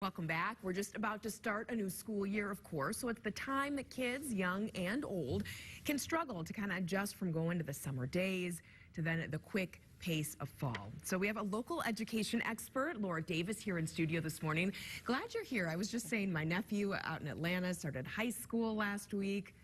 Welcome back. We're just about to start a new school year, of course, so it's the time that kids, young and old, can struggle to kind of adjust from going to the summer days to then the quick pace of fall. So we have a local education expert, Laura Davis, here in studio this morning. Glad you're here. I was just saying my nephew out in Atlanta started high school last week.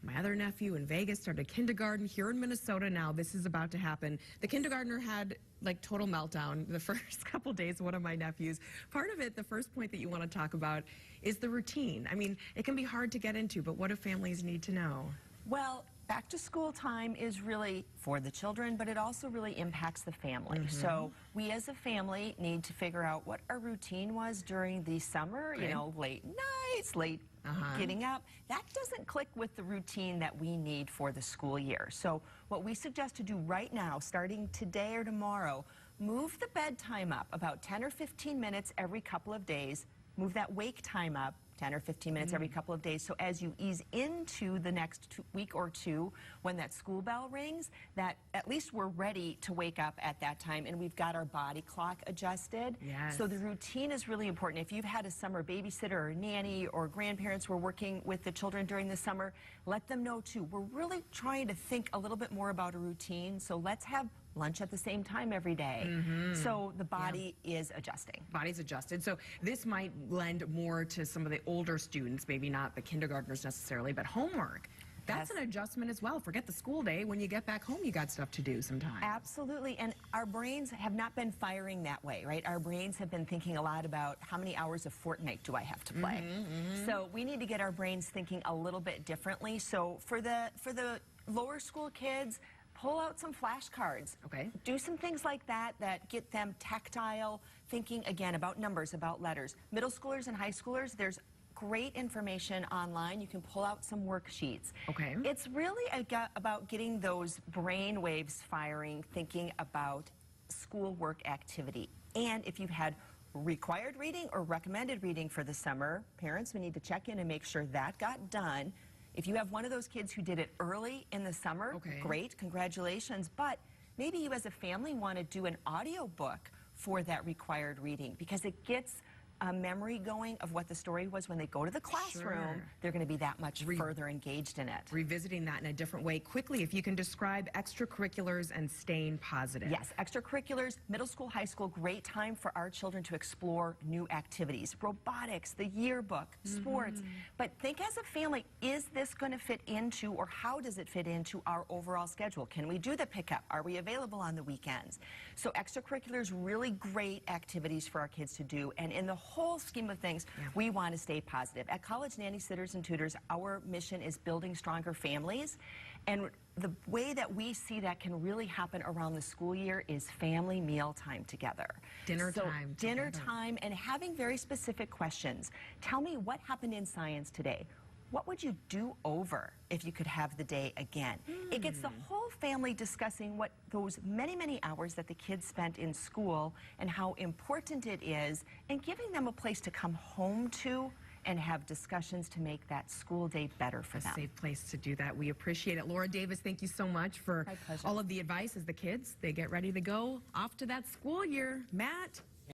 My other nephew in Vegas started kindergarten. Here in Minnesota now, this is about to happen. The kindergartner had like total meltdown the first couple days, one of my nephews. Part of it, the first point that you want to talk about is the routine. I mean, it can be hard to get into, but what do families need to know? Well, back to school time is really for the children, but it also really impacts the family. So we as a family need to figure out what our routine was during the summer, you know, late nights, late getting up. That doesn't click with the routine that we need for the school year. So what we suggest to do right now, starting today or tomorrow, move the bedtime up about 10 or 15 minutes every couple of days. Move that wake time up 10 or 15 minutes every couple of days. So as you ease into the next week or two, when that school bell rings, that at least we're ready to wake up at that time and we've got our body clock adjusted. So the routine is really important. If you've had a summer babysitter or nanny or grandparents who are working with the children during the summer, let them know too. We're really trying to think a little bit more about a routine. So let's have lunch at the same time every day. So the body is adjusting. Body's adjusted. So this might lend more to some of the older students, maybe not the kindergartners necessarily, but homework. That's an adjustment as well. Forget the school day. When you get back home, you got stuff to do sometimes. Absolutely. And our brains have not been firing that way, right? Our brains have been thinking a lot about how many hours of Fortnite do I have to play. So we need to get our brains thinking a little bit differently. So for the lower school kids, pull out some flashcards. Do some things like that that get them tactile, thinking again about numbers, about letters. Middle schoolers and high schoolers, there's great information online. You can pull out some worksheets. It's really about getting those brain waves firing, thinking about schoolwork activity. And if you've had required reading or recommended reading for the summer, parents, we need to check in and make sure that got done. If you have one of those kids who did it early in the summer, great, congratulations. But maybe you as a family want to do an audio book for that required reading because it gets a memory going of what the story was when they go to the classroom. They're going to be that much further engaged in it. Revisiting that in a different way. Quickly, if you can describe extracurriculars and staying positive. Yes, extracurriculars, middle school, high school, great time for our children to explore new activities. Robotics, the yearbook, sports. But think as a family, is this going to fit into, or how does it fit into our overall schedule? Can we do the pickup? Are we available on the weekends? So extracurriculars, really great activities for our kids to do. And in the whole scheme of things, we want to stay positive. At College Nannies, Sitters, and Tutors, our mission is building stronger families. And the way that we see that can really happen around the school year is family meal time together. Dinner time and having very specific questions. Tell me what happened in science today. What would you do over if you could have the day again? It gets the whole family discussing what those many, many hours that the kids spent in school and how important it is, and giving them a place to come home to and have discussions to make that school day better for them. A safe place to do that. We appreciate it. Laura Davis, thank you so much for all of the advice as the kids, they get ready to go off to that school year. Matt?